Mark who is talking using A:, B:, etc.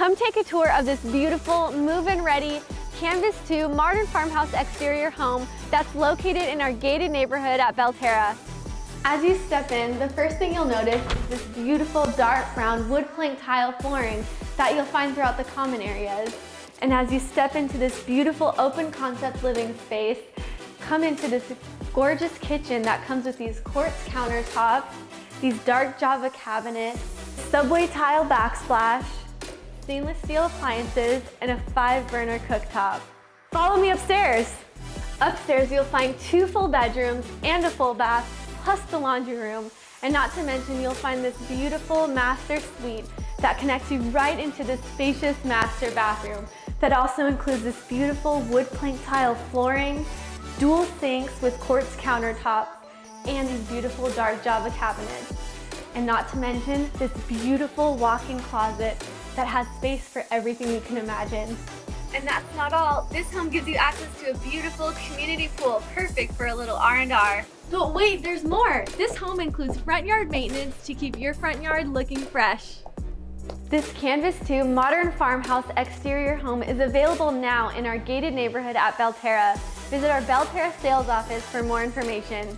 A: Come take a tour of this beautiful, move-in ready, Canvas 2 modern farmhouse exterior home that's located in our gated neighborhood at Belterra. As you step in, the first thing you'll notice is this beautiful dark brown wood plank tile flooring that you'll find throughout the common areas. And as you step into this beautiful open concept living space, come into this gorgeous kitchen that comes with these quartz countertops, these dark Java cabinets, subway tile backsplash, stainless steel appliances, and a 5-burner cooktop. Follow me upstairs. Upstairs you'll find 2 full bedrooms and a full bath, plus the laundry room. And not to mention you'll find this beautiful master suite that connects you right into this spacious master bathroom that also includes this beautiful wood plank tile flooring, dual sinks with quartz countertops, and these beautiful dark Java cabinets. And not to mention this beautiful walk-in closet that has space for everything you can imagine. And that's not all. This home gives you access to a beautiful community pool, perfect for a little R&R. But wait, there's more. This home includes front yard maintenance to keep your front yard looking fresh. This Canvas 2 modern farmhouse exterior home is available now in our gated neighborhood at Belterra. Visit our Belterra sales office for more information.